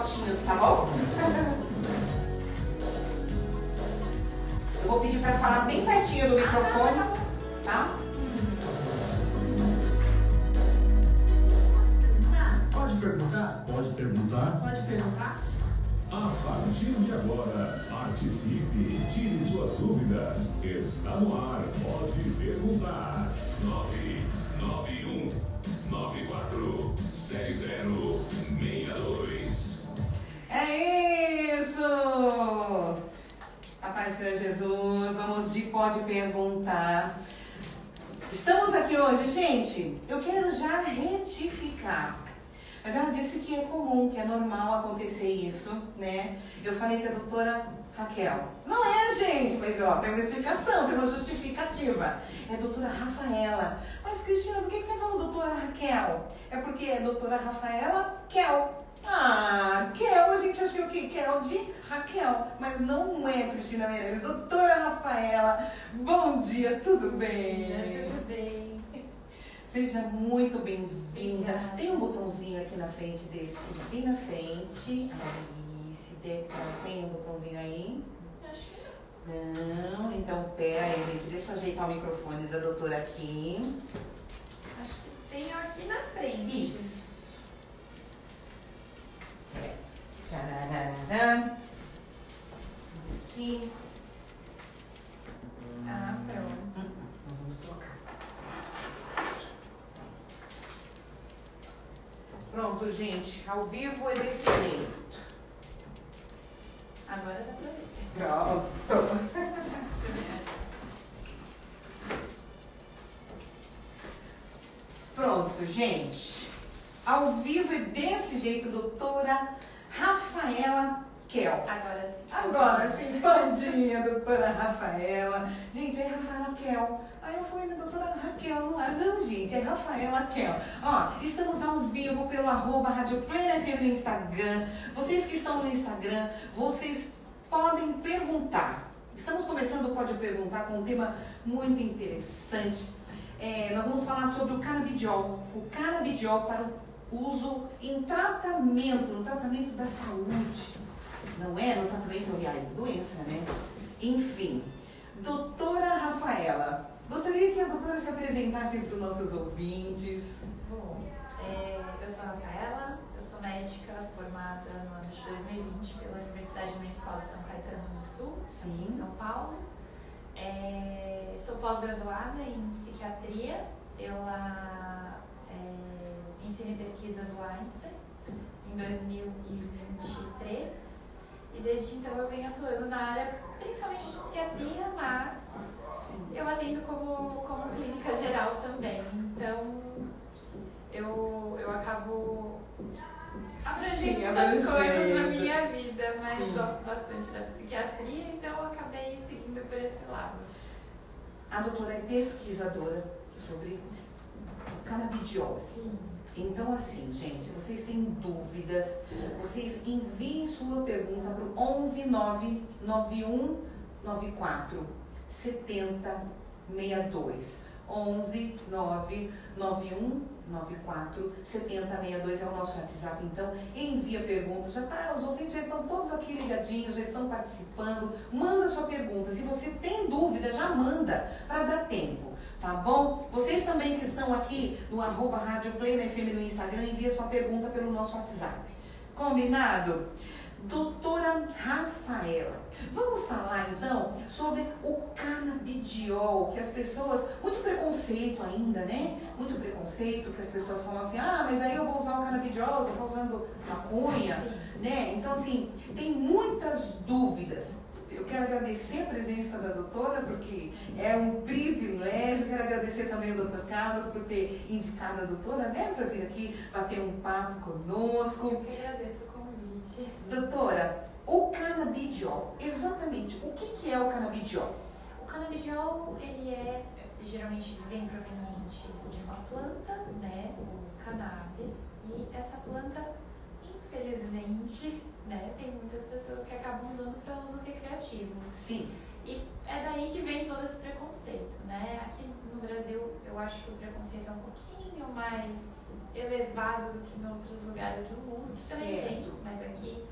fotinhos, tá bom? Eu vou pedir para falar bem pertinho do microfone, tá? Pode perguntar? Pode perguntar? Pode perguntar? A partir de agora, participe, tire suas dúvidas. Está no ar, pode perguntar. 991-94-7062. É isso! A paz do Senhor Jesus, vamos de pode perguntar. Estamos aqui hoje, gente, eu quero já retificar. Mas ela disse que é comum, que é normal acontecer isso, né? Eu falei da doutora Raquel. Não é, gente, mas ó, tem uma explicação, tem uma justificativa. É a doutora Rafaela. Mas, Cristina, por que você falou doutora Raquel? É porque é doutora Rafaela Kel. Ah, Kel, a gente acha que é o quê? Kel de Raquel. Mas não é, Cristina Menezes. Doutora Rafaela, bom dia, tudo bem? Tudo bem. Seja muito bem-vinda. Obrigada. Tem um botãozinho aqui na frente desse, bem na frente. Aí, se der, tem um botãozinho aí? Acho que Não, então pera aí, gente. Deixa eu ajeitar o microfone da doutora aqui. não. Acho que tem aqui na frente. Isso. Tararara. Aqui. Ah, pronto. Nós vamos trocar. Pronto, gente. Ao vivo é desse jeito. Agora dá pra ver. Pronto. Pronto, gente. Ao vivo é desse jeito, doutora Rafaela Kel. Agora sim. Agora sim, bom dia, doutora Rafaela. Gente, é Rafaela Kel. Aí eu fui na doutora Raquel, não é? Não, gente, é Rafaela Kel. Ó, estamos ao vivo pelo @Rádio Plena FM no Instagram. Vocês que estão no Instagram, vocês podem perguntar. Estamos começando o Pode Perguntar com um tema muito interessante. Nós vamos falar sobre o canabidiol. O canabidiol para o uso em tratamento, no tratamento da saúde. Não é no tratamento, aliás, da doença, né? Enfim, doutora Rafaela, gostaria que a doutora se apresentasse para os nossos ouvintes. Bom, eu sou a Rafaela, eu sou médica formada no ano de 2020 pela Universidade Municipal de São Caetano do Sul, aqui em São Paulo. Sou pós-graduada em psiquiatria pela Ensino e Pesquisa do Einstein em 2023 e desde então eu venho atuando na área principalmente de psiquiatria, mas eu atendo como clínica geral também, então eu acabo abrangendo muitas coisas na minha vida, mas gosto bastante da psiquiatria, então eu acabei seguindo por esse lado. A doutora é pesquisadora sobre o canabidiol. Sim. Então, assim, gente, se vocês têm dúvidas, vocês enviem sua pergunta para o 11 991 94 70 62. 11 991 94 70 62 é o nosso WhatsApp. Então, envia perguntas. Os ouvintes já estão todos aqui ligadinhos, já estão participando. Manda sua pergunta. Se você tem dúvida, já manda para dar tempo. Tá bom? Vocês também que estão aqui no @Rádio Plena FM no Instagram, envia sua pergunta pelo nosso WhatsApp. Combinado? Doutora Rafaela, vamos falar então sobre o canabidiol, que as pessoas, muito preconceito ainda, né? Muito preconceito, que as pessoas falam assim, mas aí eu vou usar o canabidiol, eu tô usando maconha, né? Então assim, tem muitas dúvidas. Eu quero agradecer a presença da doutora, porque é um privilégio. Quero agradecer também ao Dr. Carlos por ter indicado a doutora, né, para vir aqui bater um papo conosco. Eu que agradeço o convite. Doutora, o canabidiol, exatamente, o que é o canabidiol? O canabidiol, ele geralmente vem proveniente de uma planta, né, o cannabis, e essa planta, infelizmente, né, tem muitas pessoas que acabam usando para uso recreativo. Sim. E é daí que vem todo esse preconceito, né? Aqui no Brasil, eu acho que o preconceito é um pouquinho mais elevado do que em outros lugares do mundo, que também tem, mas aqui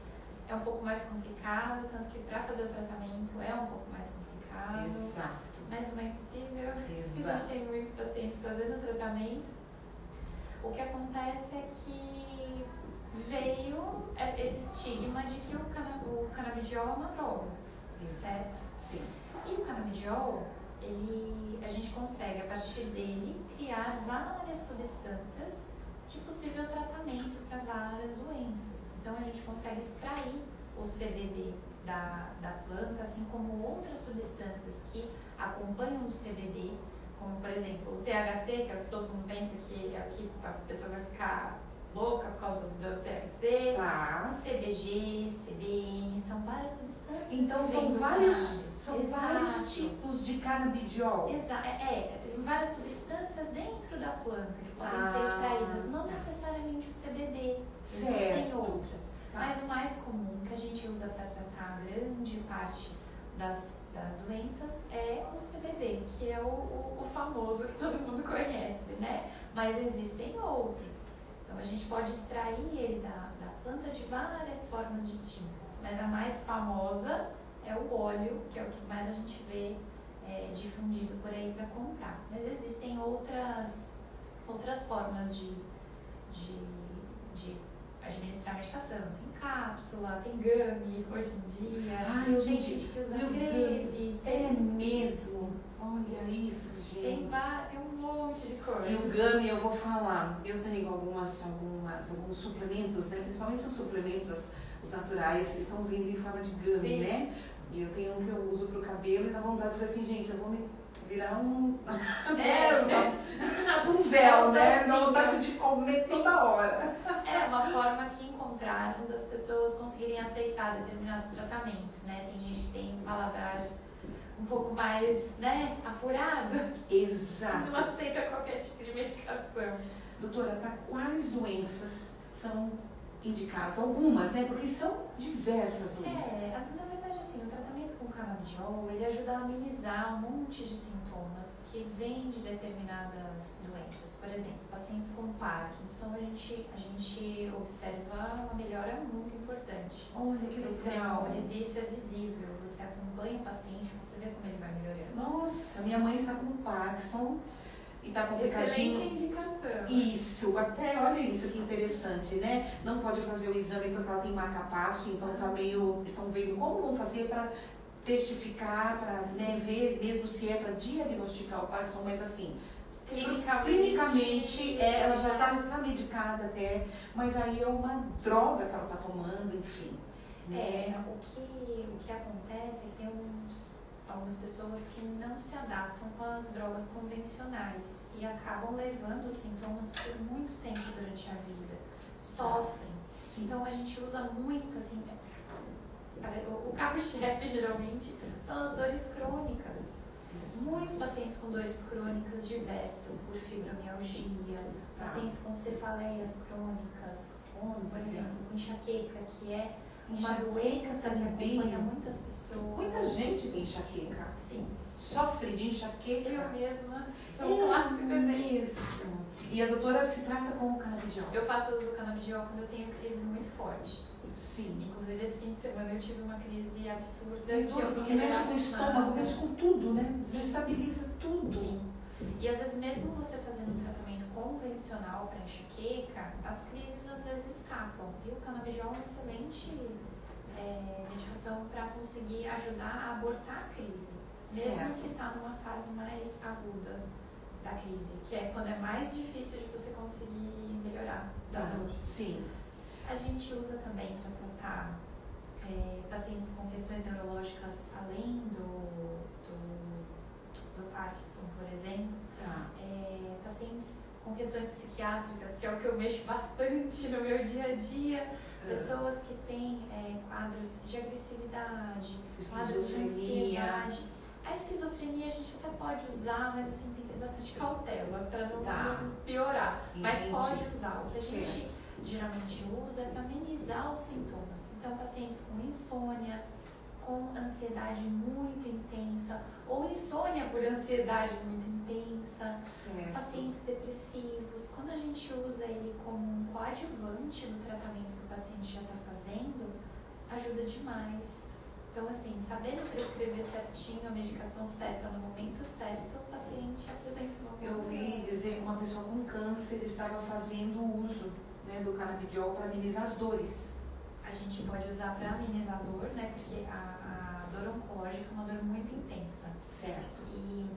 é um pouco mais complicado, tanto que para fazer o tratamento é um pouco mais complicado. Exato. Mas não é impossível. Exato. A gente tem muitos pacientes fazendo tratamento. O que acontece é que veio esse estigma de que o canabidiol é uma droga, certo? Sim. E o canabidiol, a gente consegue, a partir dele, criar várias substâncias de possível tratamento para várias doenças. Então, a gente consegue extrair o CBD da planta, assim como outras substâncias que acompanham o CBD, como, por exemplo, o THC, que é o que todo mundo pensa que é o que a pessoa vai ficar louca por causa do THC, Tá. CBG, CBN, são várias substâncias. Então, que são vêm do vários cannabis. tipos de canabidiol. Tem várias substâncias dentro da planta que podem ser extraídas, não necessariamente o CBD, existem outras. Tá. Mas o mais comum que a gente usa para tratar a grande parte das doenças é o CBD, que é o famoso que todo mundo conhece, né? Mas existem outros. Então a gente pode extrair ele da planta de várias formas distintas, mas a mais famosa é o óleo, que é o que mais a gente vê difundido por aí para comprar. Mas existem outras formas de administrar a medicação. Tem cápsula, tem gummy hoje em dia. Ai, tem gente que usa meu creme. É mesmo? Olha isso, gente. Tem um monte de coisa. E o gummy, eu vou falar, eu tenho alguns suplementos, né? Principalmente os suplementos, os naturais, estão vindo em forma de gummy, Sim. né? E eu tenho um que eu uso pro cabelo e dá vontade de falar assim, gente, eu vou me virar um Rapunzel, né? Dá vontade de comer toda hora. É uma forma que encontraram das pessoas conseguirem aceitar determinados tratamentos, né? Tem gente que tem um paladar um pouco mais, né, apurado. Exato. Não aceita qualquer tipo de medicação. Doutora, para quais doenças são indicadas? Algumas, né? Porque são diversas doenças. Na verdade, assim, o tratamento com canabidiol, ele ajuda a amenizar um monte de sintomas que vêm de determinadas doenças. Por exemplo, pacientes com Parkinson, a gente observa uma melhora muito importante. Olha que Os legal. tremores, isso é visível. Você acompanha o paciente, você vê como ele vai melhorando. Nossa, minha mãe está com Parkinson e está complicadinho. Excelente indicação. Isso, até olha isso que interessante, né? Não pode fazer o exame porque ela tem marca-passo, então estão vendo como vão fazer para testificar, para ver mesmo se é para diagnosticar o Parkinson, mas assim, clinicamente ela já está medicada até, mas aí é uma droga que ela está tomando, enfim. Né? O que acontece é que tem algumas pessoas que não se adaptam com as drogas convencionais e acabam levando os sintomas por muito tempo durante a vida. Sofrem. Sim. Então a gente usa muito, assim, o carro-chefe geralmente são as dores crônicas. Muitos pacientes com dores crônicas diversas, por fibromialgia, pacientes com cefaleias crônicas, por exemplo, com enxaqueca, que é uma doença que acompanha muitas pessoas. Muita gente tem enxaqueca. Sim. Sofre de enxaqueca. Eu mesma sou um clássico mesmo. E a doutora se trata com o canabidiol? Eu faço uso do canabidiol quando eu tenho crises muito fortes. Sim. Inclusive, esse fim de semana eu tive uma crise absurda. Porque mexe com o estômago, mexe com tudo, né? Desestabiliza tudo. Sim. E às vezes, mesmo você fazendo um tratamento convencional para enxaqueca, as crises às vezes escapam. E o canabidiol é uma excelente medicação para conseguir ajudar a abortar a crise. Mesmo se está numa fase mais aguda da crise, que é quando é mais difícil de você conseguir melhorar da dor. Sim. A gente usa também para tratar pacientes com questões neurológicas além do Parkinson, por exemplo. Pacientes com questões psiquiátricas, que é o que eu mexo bastante no meu dia a dia. Pessoas que têm quadros de agressividade, quadros de ansiedade. A esquizofrenia a gente até pode usar, mas assim, tem que ter bastante cautela para não piorar. Mas pode usar. O que a gente geralmente usa é para amenizar os sintomas. Então, pacientes com insônia, com ansiedade muito intensa, ou insônia por ansiedade muito intensa, pacientes depressivos, quando a gente usa ele adjuvante no tratamento que o paciente já está fazendo ajuda demais. Então, assim, sabendo prescrever certinho a medicação certa no momento certo, o paciente apresenta uma Eu ouvi dizer que uma pessoa com câncer estava fazendo uso, né, do canabidiol para amenizar as dores. A gente pode usar para amenizar a dor, né? Porque a dor oncológica é uma dor muito intensa. Certo. E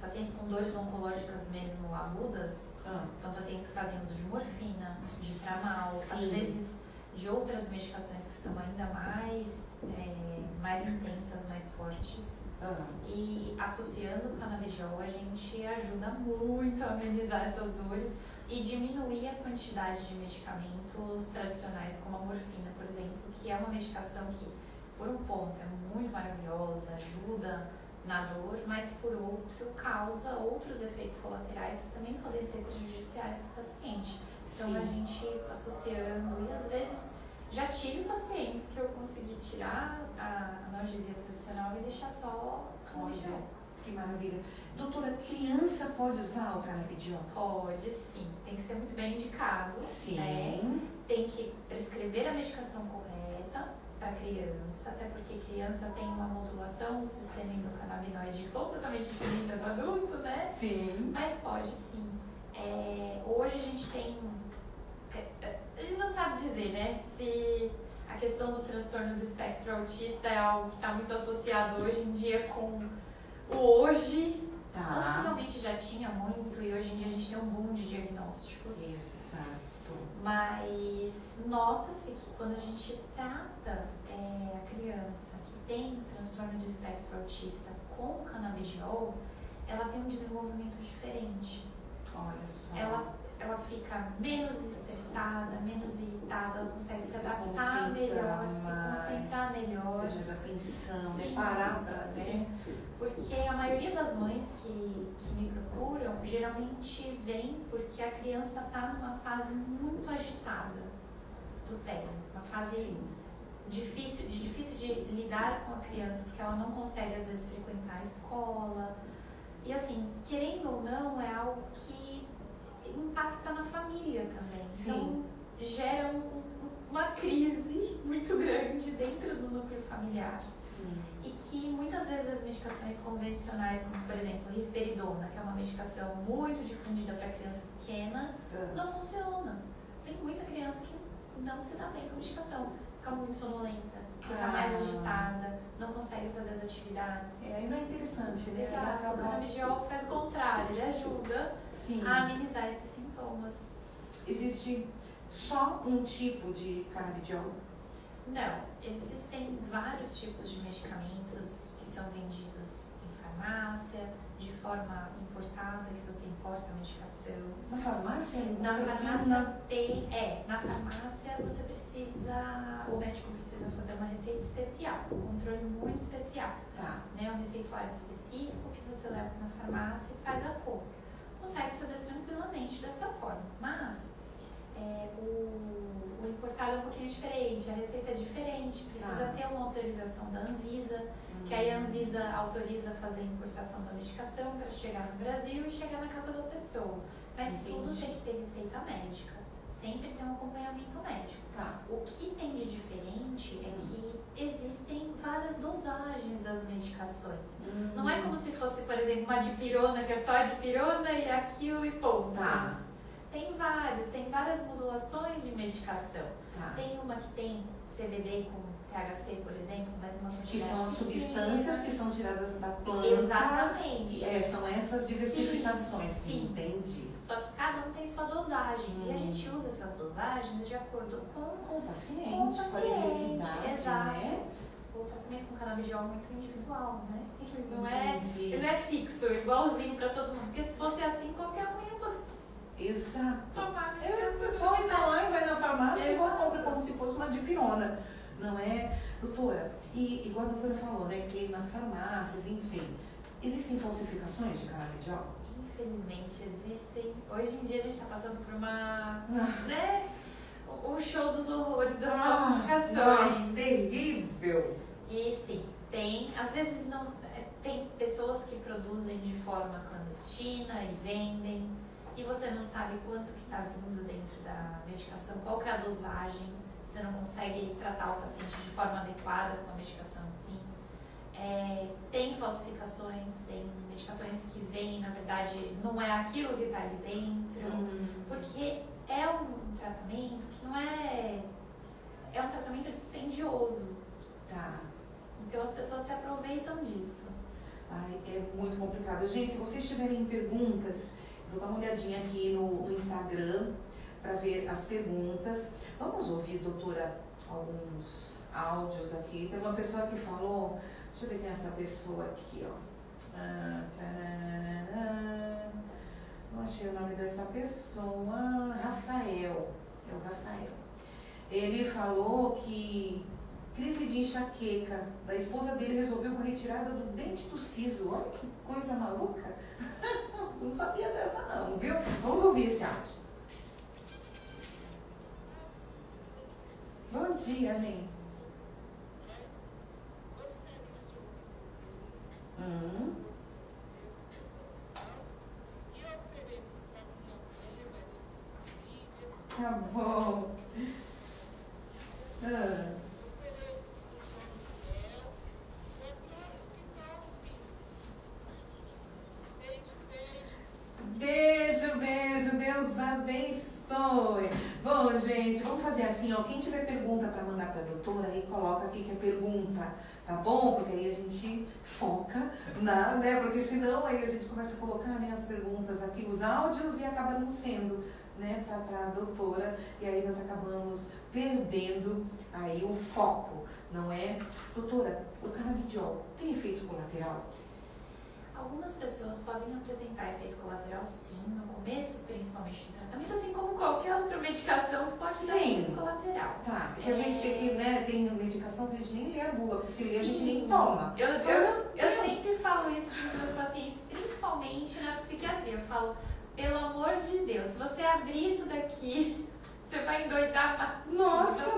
pacientes com dores oncológicas mesmo agudas são pacientes que fazem uso de morfina, de tramal, às vezes de outras medicações que são ainda mais intensas, mais fortes. E associando o canabidiol, a gente ajuda muito a amenizar essas dores e diminuir a quantidade de medicamentos tradicionais, como a morfina, por exemplo, que é uma medicação que, por um ponto, é muito maravilhosa, ajuda na dor, mas por outro, causa outros efeitos colaterais que também podem ser prejudiciais para o paciente. Então, a gente associando, e às vezes já tive pacientes que eu consegui tirar a analgesia tradicional e deixar só o canabidiol. Que maravilha. Doutora, criança pode usar o canabidiol? Pode, sim. Tem que ser muito bem indicado. Sim. Né? Tem que prescrever a medicação correta para criança, até porque criança tem uma modulação do sistema endocannabinoide completamente diferente do adulto, né? Sim. Mas pode, sim. Hoje a gente tem... A gente não sabe dizer, né? Se a questão do transtorno do espectro autista é algo que está muito associado hoje em dia com o hoje. Possivelmente já tinha muito, e hoje em dia a gente tem um boom de diagnósticos. Exato. Mas nota-se que quando a gente trata a criança que tem transtorno do espectro autista com canabidiol, ela tem um desenvolvimento diferente. Olha só. Ela fica menos estressada, menos irritada, ela consegue se adaptar melhor, se concentrar melhor. Mais atenção, Sim, parar para sim. Porque a maioria das mães que me procuram geralmente vem porque a criança está numa fase muito agitada do término, uma fase difícil de lidar com a criança, porque ela não consegue às vezes frequentar a escola. E assim, querendo ou não, é algo que impacta na família também. Sim. Então, gera uma crise muito grande dentro do núcleo familiar. Sim. E que muitas vezes as medicações convencionais, como por exemplo risperidona, que é uma medicação muito difundida para criança pequena, não funciona. Tem muita criança que não se dá bem com a medicação, fica muito sonolenta, fica mais agitada, não consegue fazer as atividades. E não é interessante, né? Exato, o canabidiol faz o contrário, ele ajuda a amenizar esses sintomas. Existe só um tipo de canabidiol? Não, existem vários tipos de medicamentos que são vendidos em farmácia, de forma importada, que você importa a medicação. Na farmácia? Na farmácia na farmácia você precisa, o médico precisa fazer uma receita especial, um controle muito especial. Né? Um receituário específico que você leva na farmácia e faz a compra. Consegue fazer tranquilamente dessa forma, mas o importado é um pouquinho diferente, a receita é diferente, precisa ter uma autorização da Anvisa, que aí a Anvisa autoriza fazer a importação da medicação para chegar no Brasil e chegar na casa da pessoa. Mas tudo tem que ter receita médica, sempre tem um acompanhamento médico. O que tem de diferente é que existem várias dosagens das medicações. Não é como se fosse, por exemplo, uma dipirona, que é só a dipirona e aquilo e ponto. Tem várias modulações de medicação. Tem uma que tem CBD com THC, por exemplo, mas uma quantidade que são as substâncias que são tiradas da planta. Exatamente. São essas diversificações. Sim. Entendi. Só que cada um tem sua dosagem. E a gente usa essas dosagens de acordo com o paciente, com a necessidade. Exato. Né? O tratamento com canabidiol é muito individual, né? Ele não é fixo, igualzinho para todo mundo. Porque se fosse assim, qualquer um ia Exato. tomar O pessoal vai lá e vai na farmácia e compra como se fosse uma dipirona. Não é, doutora? E igual a doutora falou, né? Que nas farmácias, enfim, existem falsificações de canabidiol? Infelizmente existem. Hoje em dia a gente está passando por uma... né? O show dos horrores das falsificações. Nossa, terrível! E sim, tem. Às vezes não... Tem pessoas que produzem de forma clandestina e vendem. e você não sabe quanto que está vindo dentro da medicação, qual que é a dosagem, você não consegue tratar o paciente de forma adequada com a medicação assim. Tem falsificações, tem medicações que vêm, na verdade, não é aquilo que está ali dentro, porque é um tratamento que não é um tratamento dispendioso. Tá. Então as pessoas se aproveitam disso. Ai, é muito complicado. Gente, se vocês tiverem perguntas, vou dar uma olhadinha aqui no Instagram para ver as perguntas. Vamos ouvir, doutora, alguns áudios aqui. Tem uma pessoa que falou, deixa eu ver quem é essa pessoa aqui, ó. Não achei o nome dessa pessoa. Rafael. É o Rafael. Ele falou que crise de enxaqueca da esposa dele resolveu com a retirada do dente do siso. Olha que coisa maluca. Não sabia dessa não, viu? Vamos ouvir esse áudio. Bom dia, amém. Tá bom. Beijo, beijo, Deus abençoe. Bom, gente, vamos fazer assim, ó. Quem tiver pergunta para mandar para a doutora, aí coloca aqui que é pergunta, tá bom? Porque aí a gente foca né? Porque senão aí a gente começa a colocar, né, as perguntas aqui, os áudios e acaba não sendo, né, para a doutora, e aí nós acabamos perdendo aí o foco, não é? Doutora, o canabidiol tem efeito colateral? Algumas pessoas podem apresentar efeito colateral, sim, no começo, principalmente do tratamento, assim como qualquer outra medicação pode ter efeito colateral. Tá, porque a gente aqui, né, tem medicação que a gente nem lê a bula, porque se lê a gente nem toma. Eu sempre falo isso para os meus pacientes, principalmente na psiquiatria. Eu falo, pelo amor de Deus, se você abrir isso daqui, você vai endoidar mais. Nossa,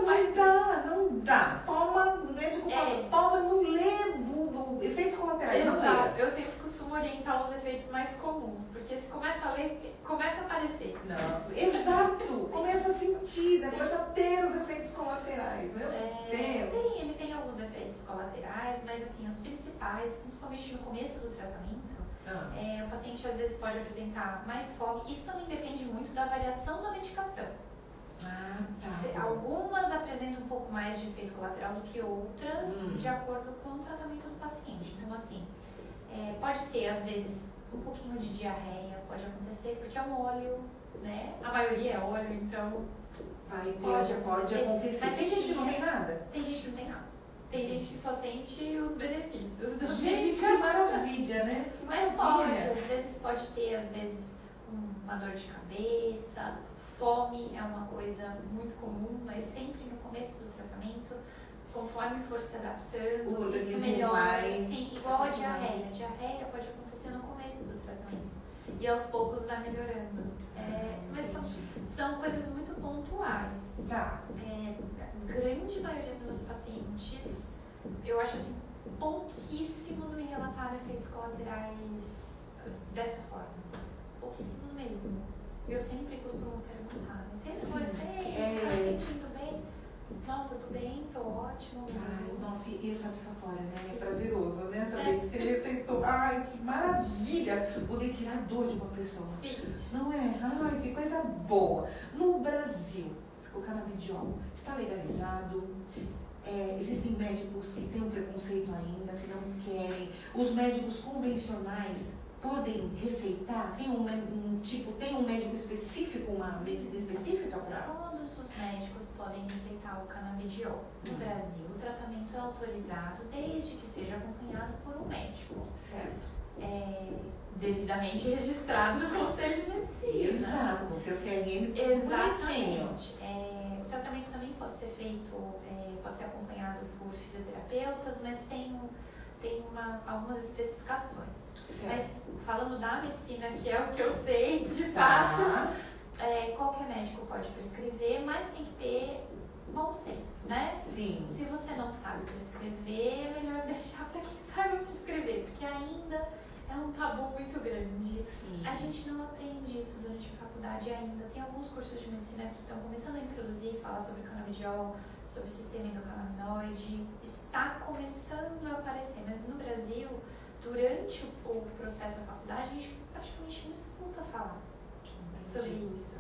não dá. Toma, o médico toma, não lê efeitos colaterais, não lê. Eu sempre costumo orientar os efeitos mais comuns, porque se começa a ler, começa a aparecer. Não, exato, começa a sentir, né? Começa a ter os efeitos colaterais, meu Deus. Ele tem alguns efeitos colaterais, mas assim, os principais, principalmente no começo do tratamento, o paciente às vezes pode apresentar mais fome. Isso também depende muito da variação da medicação. Algumas apresentam um pouco mais de efeito colateral do que outras, de acordo com o tratamento do paciente. Então, assim, pode ter, às vezes, um pouquinho de diarreia, pode acontecer, porque é um óleo, né? A maioria é óleo, então pode acontecer. Mas tem gente que não tem nada? Tem gente que não tem nada. Tem gente que só sente os benefícios da gente, que maravilha, né? Que mas maravilha. às vezes pode ter, uma dor de cabeça. Fome é uma coisa muito comum, mas sempre no começo do tratamento, conforme for se adaptando, isso melhora. Sim, igual a diarreia. A diarreia pode acontecer no começo do tratamento e aos poucos vai melhorando. Mas são coisas muito pontuais. Tá. A grande maioria dos meus pacientes, eu acho assim, pouquíssimos me relataram efeitos colaterais dessa forma. Pouquíssimos mesmo. Eu sempre costumo perguntar, teve um efeito? Tá se sentindo bem? Nossa, tô bem, tô ótimo. Nossa, e é satisfatório, né? Sim. É prazeroso, né? Saber que você receitou. Ai, que maravilha poder tirar a dor de uma pessoa. Sim. Não é? Ai, que coisa boa. No Brasil, o canabidiol está legalizado. Existem médicos que têm um preconceito ainda, que não querem. Os médicos convencionais podem receitar? Tem um médico específico, uma medicina específica para? Todos os médicos podem receitar o canabidiol. No Brasil, o tratamento é autorizado desde que seja acompanhado por um médico. Certo. Devidamente registrado no Conselho de Medicina. Exato, o seu CRM exatamente. O tratamento também pode ser feito, pode ser acompanhado por fisioterapeutas, mas tem algumas especificações. Certo. Mas falando da medicina, que é o que eu sei de fato, qualquer médico pode prescrever, mas tem que ter bom senso, né? Sim. Se você não sabe prescrever, é melhor deixar para quem sabe prescrever, porque ainda é um tabu muito grande. Sim. A gente não aprende isso durante a faculdade ainda. Tem alguns cursos de medicina que estão começando a introduzir, falar sobre canabidiol, sobre sistema endocannabinoide. Está começando a aparecer, mas no Brasil, durante o processo da faculdade, a gente praticamente não escuta falar sobre isso.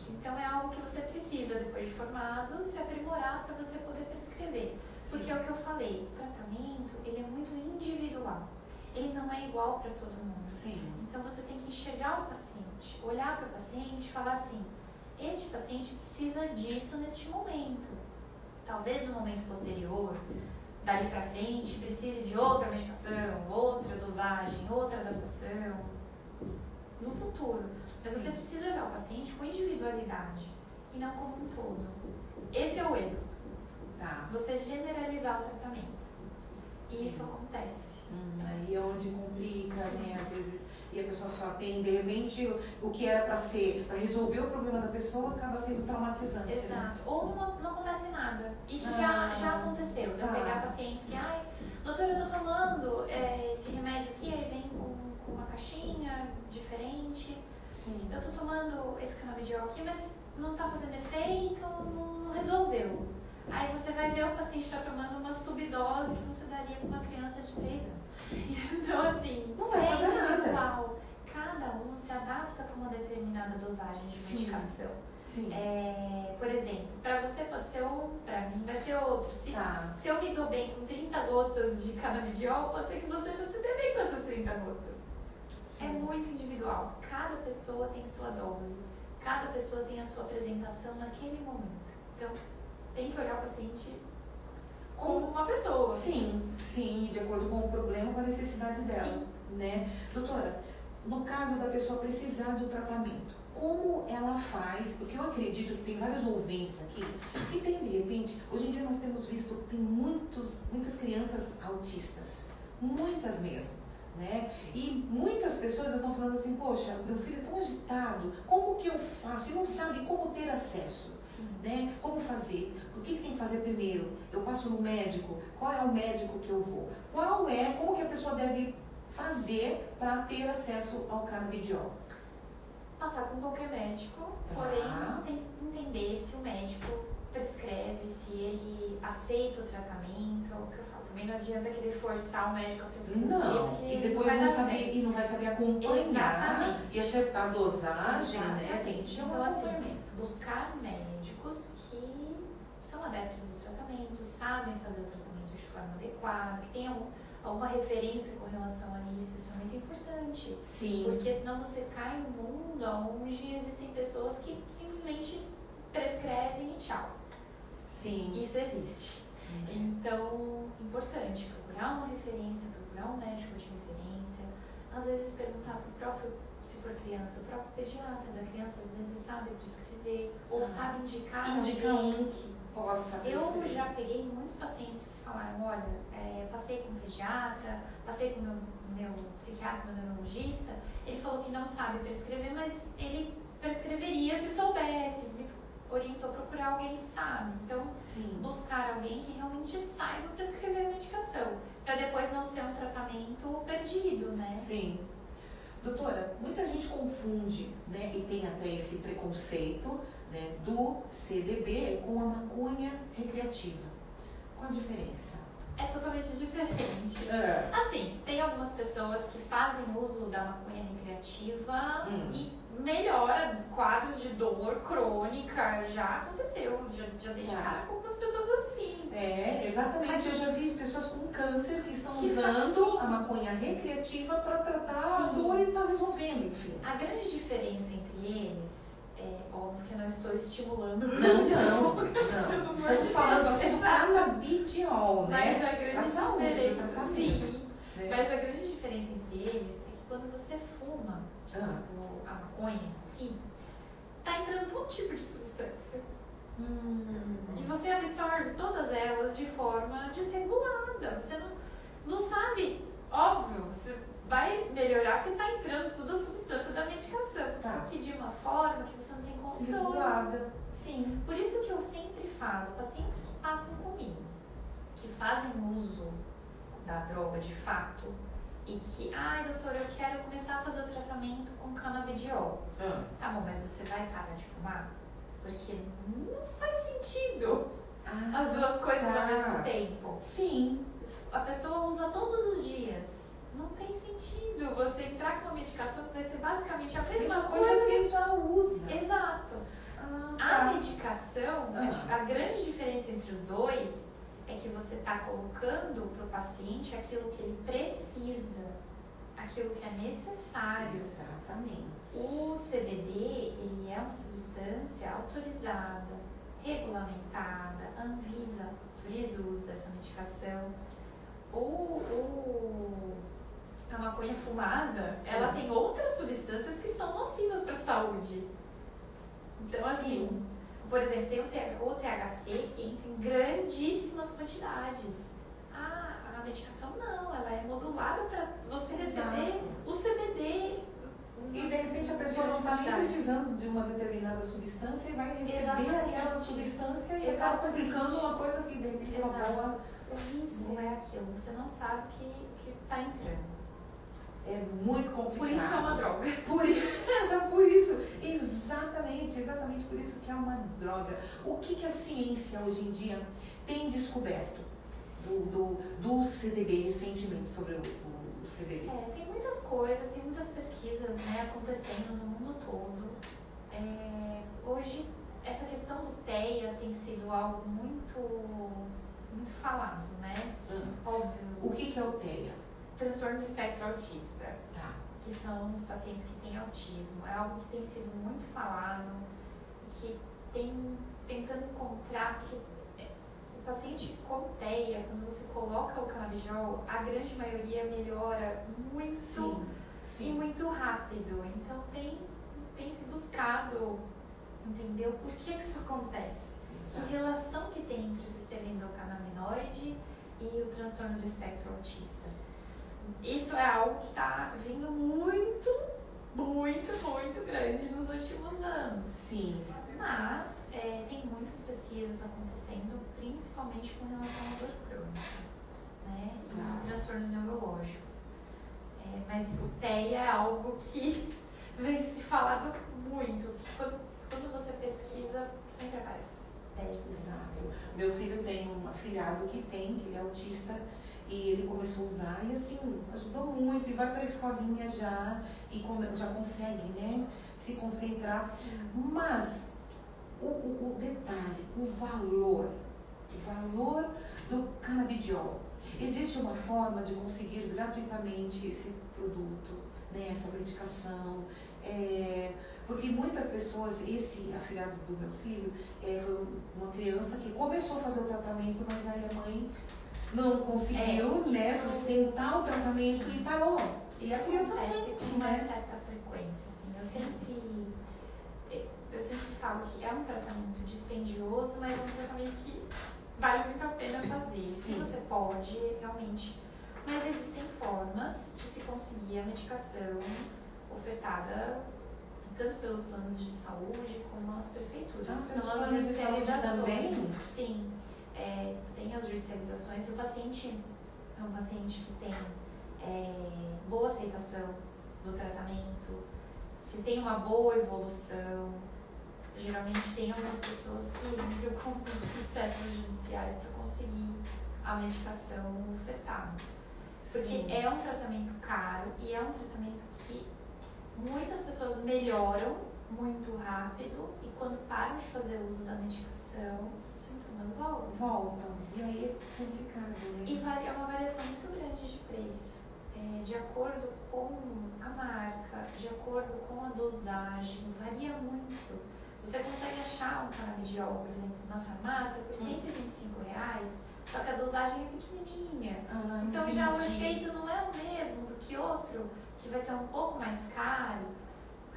Então é algo que você precisa, depois de formado, se aprimorar para você poder prescrever. Porque é o que eu falei, o tratamento ele é muito individual. Ele não é igual para todo mundo. Sim. Então você tem que enxergar o paciente, olhar para o paciente e falar assim, este paciente precisa disso neste momento. Talvez no momento posterior, dali para frente, precise de outra medicação, outra dosagem, outra adaptação. No futuro. Mas você precisa olhar o paciente com individualidade e não como um todo. Esse é o erro. Tá. Você generalizar o tratamento. E isso acontece. Aí é onde complica, né? Às vezes, e a pessoa fala, tem de repente o que era para ser, para resolver o problema da pessoa, acaba sendo traumatizante. Exato. Né? Ou não acontece nada. Isso já aconteceu. De eu pegar pacientes que, doutora, eu tô tomando esse remédio aqui, aí vem com uma caixinha diferente. Sim. Eu tô tomando esse canabidiol aqui, mas não tá fazendo efeito, não resolveu. Aí você vai ver o paciente está tomando uma subdose que você daria para uma criança de 3 anos. Então, assim, não vai fazer individual. Cada um se adapta com uma determinada dosagem de medicação. Sim. Por exemplo, para você pode ser um, para mim vai ser outro. Se eu me dou bem com 30 gotas de canabidiol, pode ser que você não se dê bem com essas 30 gotas. Sim. É muito individual. Cada pessoa tem sua dose. Cada pessoa tem a sua apresentação naquele momento. Então, tem que olhar o paciente como uma pessoa. Sim, de acordo com o problema, com a necessidade dela. Sim. Né? Doutora, no caso da pessoa precisar do tratamento, como ela faz? Porque eu acredito que tem vários ouvintes aqui que tem, de repente, hoje em dia nós temos visto que tem muitas crianças autistas, muitas mesmo. Né? E muitas pessoas estão falando assim, poxa, meu filho é tão agitado, como que eu faço? E não sabe como ter acesso, né? Como fazer? O que tem que fazer primeiro? Eu passo no médico? Qual é o médico que eu vou? Como que a pessoa deve fazer para ter acesso ao canabidiol? Passar com qualquer médico, porém tem que entender se o médico prescreve, se ele aceita o tratamento, é o que eu falo. Também não adianta querer forçar o médico a prescrever. Não, e depois não vai saber acompanhar. Exatamente. E acertar a dosagem, né? Tem que ter um acompanhamento. Buscar médicos que são adeptos do tratamento, sabem fazer o tratamento de forma adequada, que tenham alguma referência com relação a isso é muito importante. Sim. Porque senão você cai no mundo onde existem pessoas que simplesmente prescrevem e tchau. Sim. Isso existe. Então, importante procurar uma referência, procurar um médico de referência, às vezes perguntar para o próprio, se for criança, o próprio pediatra da criança às vezes sabe prescrever ou sabe indicar um que possa prescrever. Eu já peguei muitos pacientes que falaram, olha, passei com um pediatra, passei com o meu psiquiatra, meu neurologista, ele falou que não sabe prescrever, mas ele prescreveria se soubesse, me orientou a procurar alguém que sabe. Então, buscar alguém que realmente saiba prescrever a medicação, para depois não ser um tratamento perdido, né? Sim. Doutora, muita gente confunde, né, e tem até esse preconceito, né, do CDB com a maconha recreativa. Qual a diferença? É totalmente diferente. Assim, tem algumas pessoas que fazem uso da maconha recreativa e melhora quadros de dor crônica. Já aconteceu, já dei de cara com algumas pessoas assim. Exatamente. Mas eu já vi pessoas com câncer que estão usando a maconha recreativa para tratar a dor e tá resolvendo, enfim. A grande diferença entre eles, óbvio que eu não estou estimulando. Não. Estamos falando do canabidiol, né? Mas a grande diferença, mas a grande diferença entre eles é que quando você fuma a maconha em si, tá entrando todo tipo de substância. E você absorve todas elas de forma desregulada. Você não sabe, óbvio, você vai melhorar porque está entrando toda a substância da medicação. Só que de uma forma que você não tem controle. Desregulada. Sim. Por isso que eu sempre falo, pacientes que passam comigo, que fazem uso da droga de fato, e que, doutora, eu quero começar a fazer o tratamento com canabidiol. Tá bom, mas você vai parar de fumar? Porque não faz sentido as duas coisas ao mesmo tempo. Sim. A pessoa usa todos os dias. Não tem sentido você entrar com uma medicação que vai ser basicamente a mesma coisa que ele já usa. Exato. A medicação, a grande diferença entre os dois é que você está colocando para o paciente aquilo que ele precisa, aquilo que é necessário. Exatamente. O CBD, ele é uma substância autorizada, regulamentada, a Anvisa autoriza o uso dessa medicação. A maconha fumada, ela tem outras substâncias que são nocivas para a saúde. Então, assim, por exemplo, tem o THC que entra em grandíssimas quantidades. A medicação não, ela é modulada para você receber o CBD. E de repente a pessoa não está nem precisando de uma determinada substância e vai receber aquela substância e acaba aplicando uma coisa que de repente é boa. O risco é aquilo, você não sabe o que está entrando. É muito complicado. Por isso é uma droga. Por isso, exatamente por isso que é uma droga. O que a ciência hoje em dia tem descoberto do CBD recentemente sobre o CBD? Tem muitas coisas, tem muitas pesquisas, né, acontecendo no mundo todo. Hoje, essa questão do TEA tem sido algo muito falado, né? Óbvio. O que é o TEA? Transtorno do espectro autista. Tá. Que são os pacientes que têm autismo. É algo que tem sido muito falado, que tem tentando encontrar, porque o paciente com TEA, quando você coloca o canabidiol, a grande maioria melhora muito e muito rápido. Então tem se buscado entender o porquê que isso acontece. Que relação que tem entre o sistema endocannabinoide e o transtorno do espectro autista. Isso é algo que está vindo muito grande nos últimos anos. Sim. Mas tem muitas pesquisas acontecendo, principalmente com relação à dor crônica, né? E transtornos neurológicos. Mas o TEA é algo que vem se falado muito. Quando você pesquisa, sempre aparece. Exato. Meu filho tem um afilhado que ele é autista e ele começou a usar e assim, ajudou muito e vai para a escolinha já e já consegue, né, se concentrar. Mas o detalhe, o valor do canabidiol. Existe uma forma de conseguir gratuitamente esse produto, né, essa medicação. Porque muitas pessoas, esse afilhado do meu filho, foi uma criança que começou a fazer o tratamento, mas aí a mãe não conseguiu sustentar o tratamento e parou. E a criança sente, com uma certa frequência. Assim. Eu sempre falo que é um tratamento dispendioso, mas é um tratamento que vale muito a pena fazer. Se você pode, realmente. Mas existem formas de se conseguir a medicação ofertada tanto pelos planos de saúde como as prefeituras. São as judicializações também? Sim, tem as judicializações. Se o paciente é um paciente que tem boa aceitação do tratamento, se tem uma boa evolução, geralmente tem algumas pessoas que entram com os processos judiciais para conseguir a medicação ofertada. Porque é um tratamento caro e é um tratamento que muitas pessoas melhoram muito rápido e quando param de fazer uso da medicação, os sintomas voltam. E aí é complicado, né? E é uma variação muito grande de preço. De acordo com a marca, de acordo com a dosagem, varia muito. Você consegue achar um canabidiol, por exemplo, na farmácia por R$125, só que a dosagem é pequenininha. Então já o efeito não é o mesmo do que outro, que vai ser um pouco mais caro,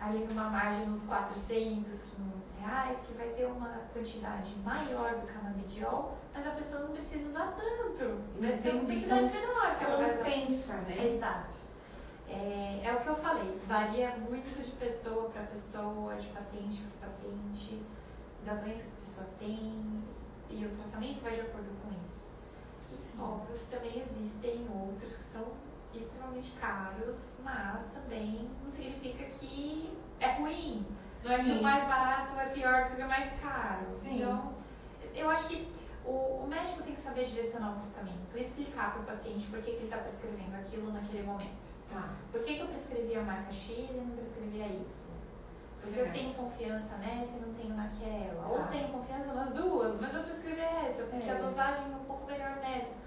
ali numa margem dos R$400, R$500, que vai ter uma quantidade maior do canabidiol, mas a pessoa não precisa usar tanto. Vai ser uma quantidade menor que ela vai usar. Compensa, né? Exato. É o que eu falei, varia muito de pessoa para pessoa, de paciente para paciente, da doença que a pessoa tem, e o tratamento vai de acordo com isso. E óbvio que também existem outros que são extremamente caros, mas também não significa que é ruim. Não é que o mais barato é pior porque é mais caro. Sim. Então, eu acho que o médico tem que saber direcionar o tratamento e explicar para o paciente por que ele está prescrevendo aquilo naquele momento. Tá. Por que eu prescrevi a marca X e não prescrevi a Y? Porque eu tenho confiança nessa e não tenho naquela. Ou tenho confiança nas duas, mas eu prescrevi essa, porque a dosagem é um pouco melhor nessa.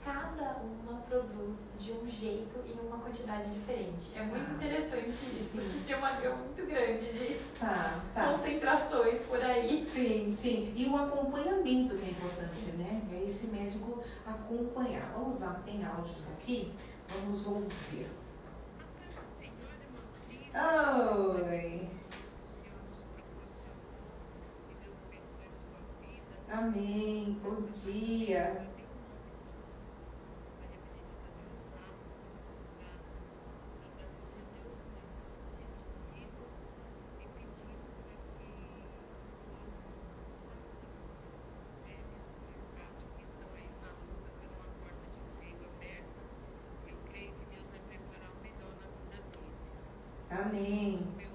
Cada uma produz de um jeito e uma quantidade diferente. É muito interessante isso. A gente tem uma gama muito grande de concentrações por aí. Sim, sim. E o acompanhamento que é importante, né? É esse médico acompanhar. Vamos lá, tem áudios aqui. Vamos ouvir. Oi. Amém. Bom dia. Amém. Meu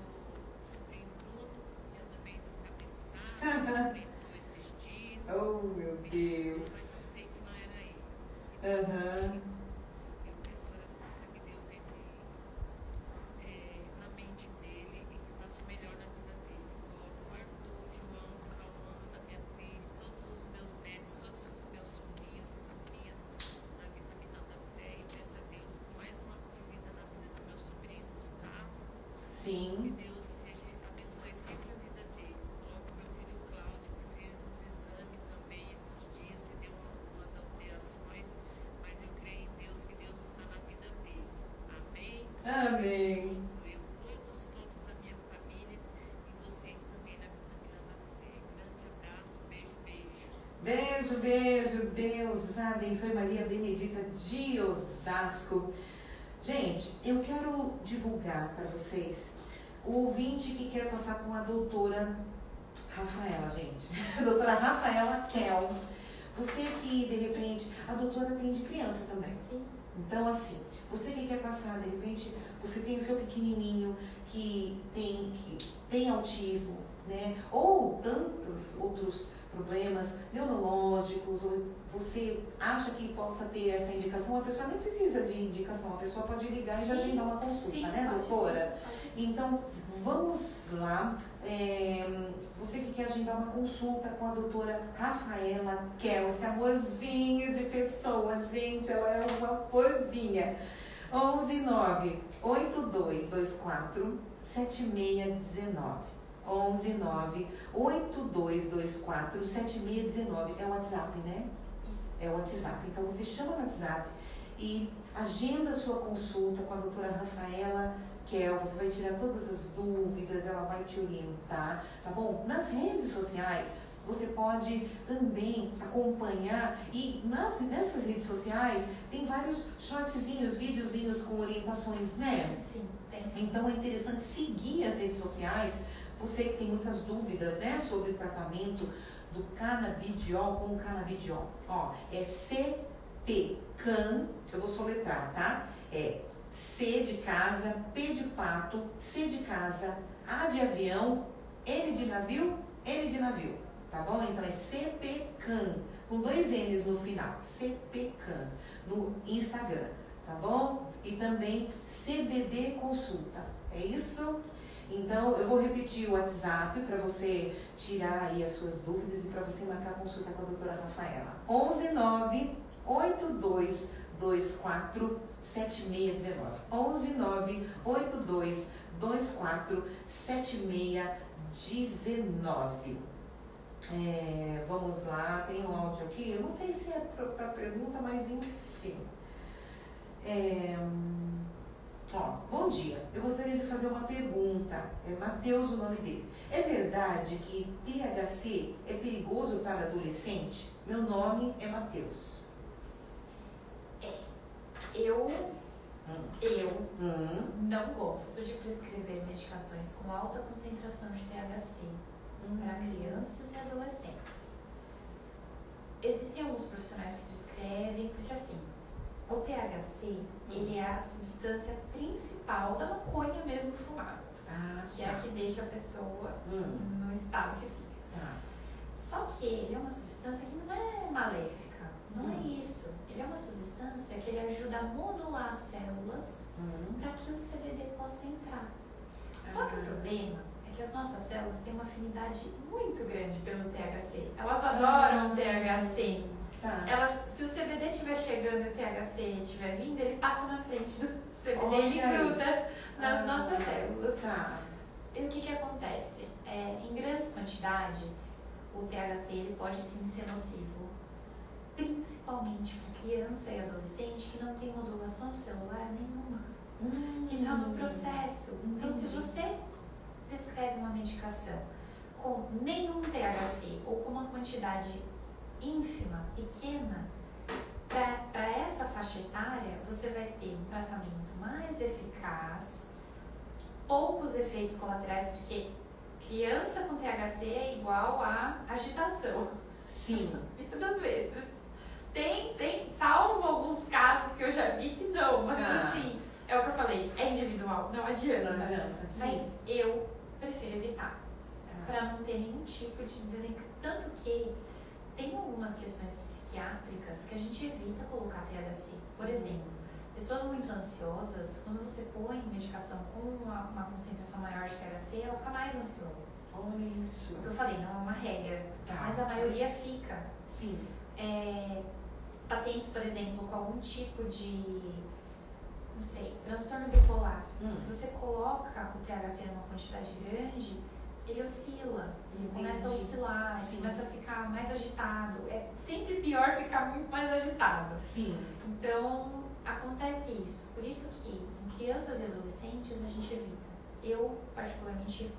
sobrinho Bruno, que anda meio descabeçado, tentou esses dias. Oh, meu Deus. Mas eu sei que não era ele. Eu peço oração para que Deus entre na mente dele e que faça o melhor na vida dele. Coloco o Arthur, o João, a Ana, a Beatriz, todos os meus netos, todos os meus sobrinhos e sobrinhas na vitamina da fé e peço a Deus por mais uma vida na vida do meu sobrinho Gustavo. Sim. Que Deus abençoe sempre a vida dele. Coloco meu filho Cláudio, que fez uns exames também esses dias e deu umas alterações, mas eu creio em Deus que Deus está na vida deles. Amém? Amém. Eu, todos da minha família e vocês também na vitamina da fé. Grande abraço, beijo. Beijo, beijo. Deus abençoe Maria Benedita de Osasco. Gente, eu quero divulgar para vocês o ouvinte que quer passar com a doutora Rafaela, gente. A doutora Rafaela Kel. Você que, de repente, a doutora tem de criança também. Sim. Então, assim, você que quer passar, de repente, você tem o seu pequenininho que tem autismo, né? Ou tantos outros problemas neurológicos, ou você acha que possa ter essa indicação, a pessoa nem precisa de indicação, a pessoa pode ligar e já agendar uma consulta, né, doutora? Então, vamos lá. Você que quer agendar uma consulta com a doutora Rafaela Kel, esse amorzinho de pessoa, gente, ela é uma florzinha. 119-8224-7619. 119-8224-7619. É o WhatsApp, né? É o WhatsApp. Então você chama no WhatsApp e agenda a sua consulta com a doutora Rafaela Kel. Você vai tirar todas as dúvidas, ela vai te orientar, tá bom? Nas redes sociais, você pode também acompanhar e nessas redes sociais tem vários shortzinhos, videozinhos com orientações, né? Sim, tem. Então é interessante seguir as redes sociais. Você que tem muitas dúvidas, né, sobre o tratamento do canabidiol com o canabidiol. Ó, é CPCAN, eu vou soletrar, tá? É C de casa, P de pato, C de casa, A de avião, N de navio, N de navio. Tá bom? Então é CPCAN, com 2 N's no final. CPCAN, no Instagram, tá bom? E também CBD Consulta. É isso? Então, eu vou repetir o WhatsApp para você tirar aí as suas dúvidas e para você marcar a consulta com a doutora Rafaela. 119-8224-7619. 119-8224-7619. Vamos lá, tem um áudio aqui. Eu não sei se é para pergunta, mas enfim. Bom dia, eu gostaria de fazer uma pergunta. É Matheus o nome dele. É verdade que THC é perigoso para adolescente? Meu nome é Matheus. Eu não gosto de prescrever medicações com alta concentração de THC para crianças e adolescentes. Existem alguns profissionais que prescrevem, porque assim, O THC, ele é a substância principal da maconha mesmo fumada, que é a que deixa a pessoa no estado que fica. Só que ele é uma substância que não é maléfica, não é isso. Ele é uma substância que ele ajuda a modular as células para que o CBD possa entrar. Só que o problema é que as nossas células têm uma afinidade muito grande pelo THC. Elas adoram o THC. Se o CBD estiver chegando e o THC estiver vindo, ele passa na frente do CBD, ele gruda nas nossas células. E o que acontece? Em grandes quantidades, o THC ele pode sim ser nocivo, principalmente para criança e adolescente que não tem modulação celular nenhuma, que está no processo. Então, se você prescreve uma medicação com nenhum THC ou com uma quantidade ínfima, pequena, para essa faixa etária, você vai ter um tratamento mais eficaz, poucos efeitos colaterais, porque criança com THC é igual a agitação. Sim. Muitas das vezes. Tem, salvo alguns casos que eu já vi que não, mas assim, é o que eu falei, é individual, não adianta. Mas eu prefiro evitar, para não ter nenhum tipo de desencanto. Tanto que tem algumas questões psiquiátricas que a gente evita colocar THC. Por exemplo, pessoas muito ansiosas, quando você põe medicação com uma concentração maior de THC, ela fica mais ansiosa. Olha isso. O que eu falei, não é uma regra, mas a maioria fica. Sim. Pacientes, por exemplo, com algum tipo de, não sei, transtorno bipolar. Se você coloca o THC numa quantidade grande, ele oscila, ele começa a oscilar, ele começa a ficar mais agitado. É sempre pior ficar muito mais agitado. Sim. Então, acontece isso. Por isso que em crianças e adolescentes a gente evita. Eu, particularmente,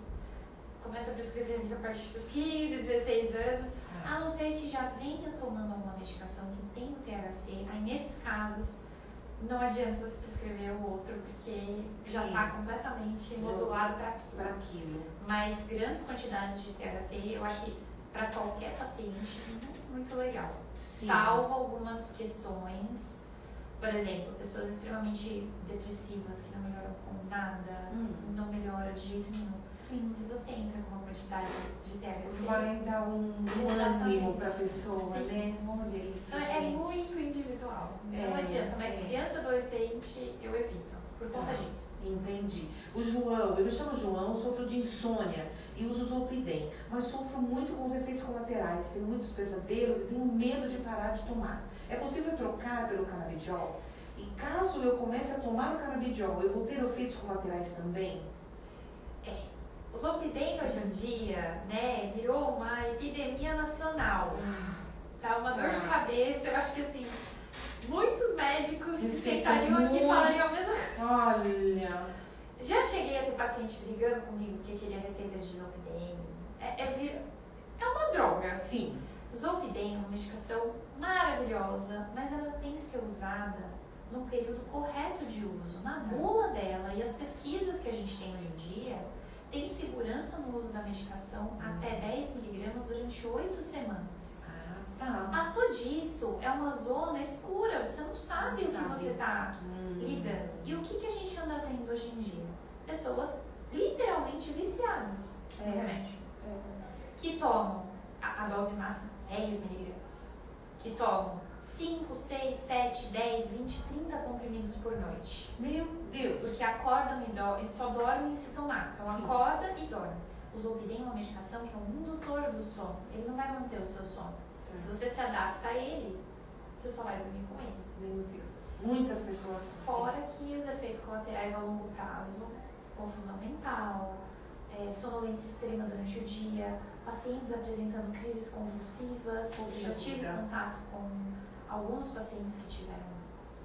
começo a prescrever a partir dos 15, 16 anos, a não ser que já venha tomando alguma medicação que tem o THC. Aí, nesses casos, não adianta você prescrever o outro, porque já está completamente modulado para aquilo. Mas grandes quantidades de THC, eu acho que para qualquer paciente é muito legal. Salvo algumas questões, por exemplo, pessoas extremamente depressivas que não melhoram com nada, não melhoram de jeito nenhum. Sim. Se você entra com uma quantidade de THC, vai dar um ânimo para a pessoa, né? Olha isso. Então, é muito individual. Não adianta, mas criança, adolescente, eu evito, por conta disso. Entendi. O João, eu me chamo João, sofro de insônia e uso Zolpidem, mas sofro muito com os efeitos colaterais, tenho muitos pesadelos e tenho medo de parar de tomar. É possível trocar pelo canabidiol? E caso eu comece a tomar o canabidiol, eu vou ter efeitos colaterais também? O Zolpidem hoje em dia, né, virou uma epidemia nacional. Tá uma dor de cabeça. Eu acho que assim, muitos médicos sentariam aqui e falariam a mesma coisa. Olha. Já cheguei a ter paciente brigando comigo porque queria receita de Zolpidem. É uma droga. Sim. Zolpidem é uma medicação maravilhosa, mas ela tem que ser usada no período correto de uso, na bula dela. E as pesquisas que a gente tem hoje em dia tem segurança no uso da medicação até 10 miligramas durante 8 semanas. Passou disso, é uma zona escura, você não sabe o que você está lidando. E o que a gente anda vendo hoje em dia? Pessoas literalmente viciadas em remédio. Que tomam a dose máxima 10 miligramas, que tomam 5, 6, 7, 10, 20, 30 comprimidos por noite. Meu Deus! Porque acordam e dormem, só dormem se tomar. Então acorda e dorme. O Zolpidem é uma medicação que é um indutor do sono. Ele não vai manter o seu sono. Se você se adapta a ele, você só vai dormir com ele. Meu Deus. Muitas pessoas. Fora que os efeitos colaterais a longo prazo, confusão mental, sonolência extrema durante o dia, pacientes apresentando crises convulsivas. Eu tive contato com alguns pacientes que tiveram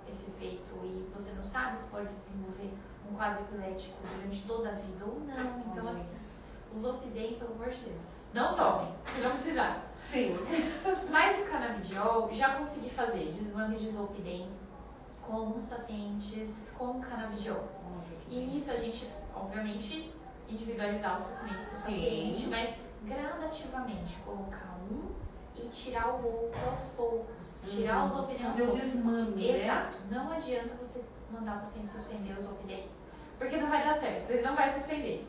esse efeito e você não sabe se pode desenvolver um quadro epilético durante toda a vida ou não. Então, assim, o Zolpidem, pelo amor de Deus, não tomem, se não precisar. Sim. Mas o canabidiol, já consegui fazer desmame de Zolpidem com alguns pacientes com canabidiol. E nisso a gente, obviamente, individualizar o tratamento do paciente, mas gradativamente colocar um e tirar o outro aos poucos. Tirar os opiniões. Fazer o desmame, né? Exato. Não adianta você mandar o paciente suspender os opiniões, porque não vai dar certo, ele não vai suspender.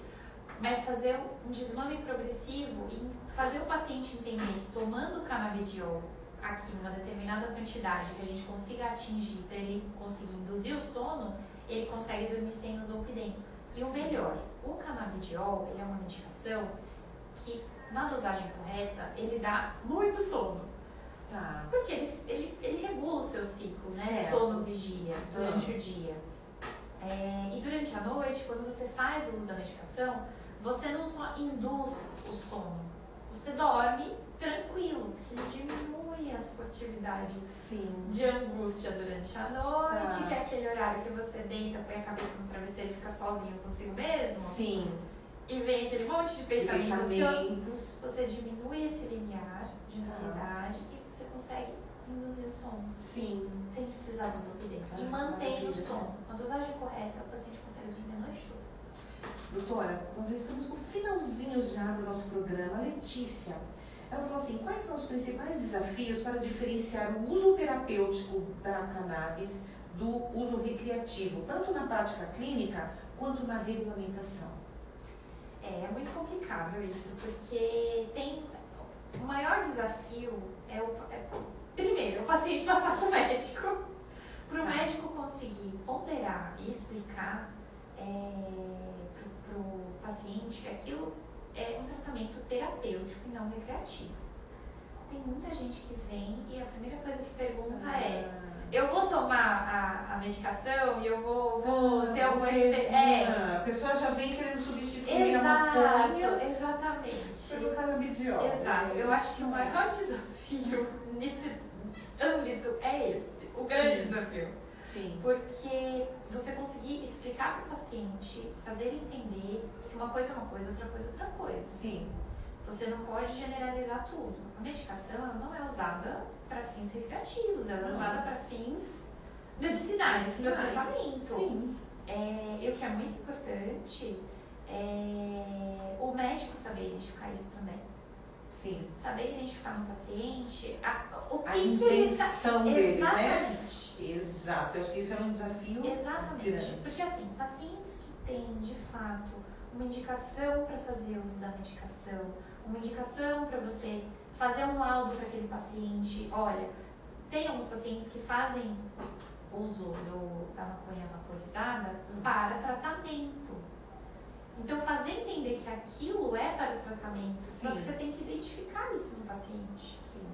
Mas fazer um desmame progressivo e fazer o paciente entender que tomando canabidiol aqui numa determinada quantidade que a gente consiga atingir para ele conseguir induzir o sono, ele consegue dormir sem o zolpidem. E o melhor, o canabidiol, ele é uma medicação que, na dosagem correta, ele dá muito sono. Tá. Porque ele regula o seu ciclo, né? Certo. Sono-vigília durante o dia. E durante a noite, quando você faz o uso da medicação, você não só induz o sono, você dorme tranquilo, porque ele diminui a sua atividade de angústia durante a noite, que é aquele horário que você deita, põe a cabeça no travesseiro e fica sozinho consigo mesmo. Sim. E vem aquele monte de pensamentos. Você diminui esse limiar de ansiedade e você consegue induzir o sono. Sim. Sem precisar do zolpidem. E mantém o sono. Com a dosagem correta, o paciente consegue dormir a noite toda. Doutora, nós já estamos no finalzinho já do nosso programa. A Letícia, ela falou assim, quais são os principais desafios para diferenciar o uso terapêutico da cannabis do uso recreativo, tanto na prática clínica quanto na regulamentação? É muito complicado isso, porque o maior desafio primeiro, o paciente passar para o médico, para o médico conseguir ponderar e explicar para o paciente que aquilo é um tratamento terapêutico e não recreativo. Tem muita gente que vem e a primeira coisa que pergunta eu vou tomar a medicação e eu vou ter alguma experiência. A pessoa já vem querendo substituir a maconha. Exatamente. Pelo canabidiol. Exato. Eu acho que o maior desafio nesse âmbito é esse. O grande desafio. Sim. Porque você conseguir explicar para o paciente, fazer ele entender que uma coisa é uma coisa, outra coisa é outra coisa. Sim. Você não pode generalizar tudo. A medicação ela não é usada para fins recreativos, ela é usada para fins medicinais, para tratamento. Sim. E o que é muito importante é o médico saber identificar isso também. Sim. Saber identificar no paciente o que a que intenção ele dele, exatamente. Né? Exato. Eu acho que isso é um desafio Exatamente. grande. Porque assim, pacientes que têm, de fato, uma indicação para fazer uso da medicação, uma indicação para você fazer um laudo para aquele paciente. Olha, tem alguns pacientes que fazem uso da maconha vaporizada para tratamento. Então, fazer entender que aquilo é para tratamento, só que você tem que identificar isso no paciente. Sim.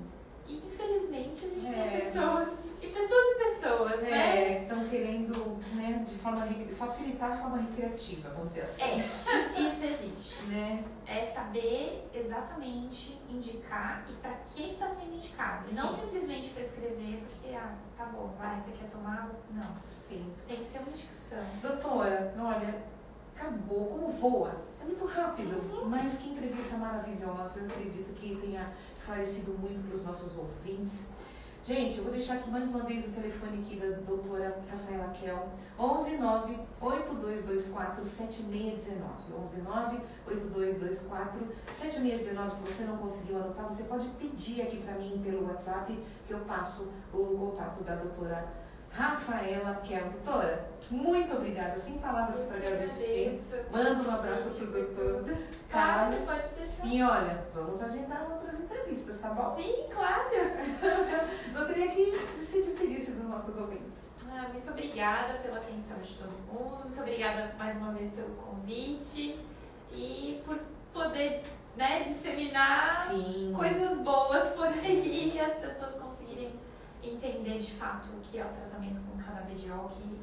E, infelizmente, a gente tem pessoas, né? Estão querendo, né, de forma facilitar a forma recreativa, vamos dizer assim. Isso existe. Né? É saber exatamente indicar e para que está sendo indicado. E não simplesmente prescrever porque, tá bom, vai, você quer tomar? Não. Sim. Tem que ter uma indicação. Doutora, olha, acabou, como voa. É muito rápido, mas que entrevista maravilhosa. Eu acredito que tenha esclarecido muito para os nossos ouvintes. Gente, eu vou deixar aqui mais uma vez o telefone aqui da doutora Rafaela Kel, 119-8224-7619. 119-8224-7619. Se você não conseguiu anotar, você pode pedir aqui para mim pelo WhatsApp, que eu passo o contato da doutora Rafaela Kel. Doutora, muito obrigada. Sem palavras para agradecer. Manda um abraço para o doutor Carlos. Pode deixar. E olha, vamos agendar outras entrevistas, tá bom? Sim, claro. Gostaria que se despedisse dos nossos ouvintes. Muito obrigada pela atenção de todo mundo. Muito obrigada mais uma vez pelo convite e por poder, né, disseminar coisas boas por aí e as pessoas conseguirem entender de fato o que é o tratamento com canabidiol, que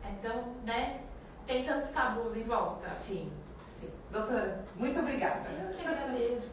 é tão, né, tem tantos tabus em volta. Sim. Doutora, muito obrigada. Eu que agradeço.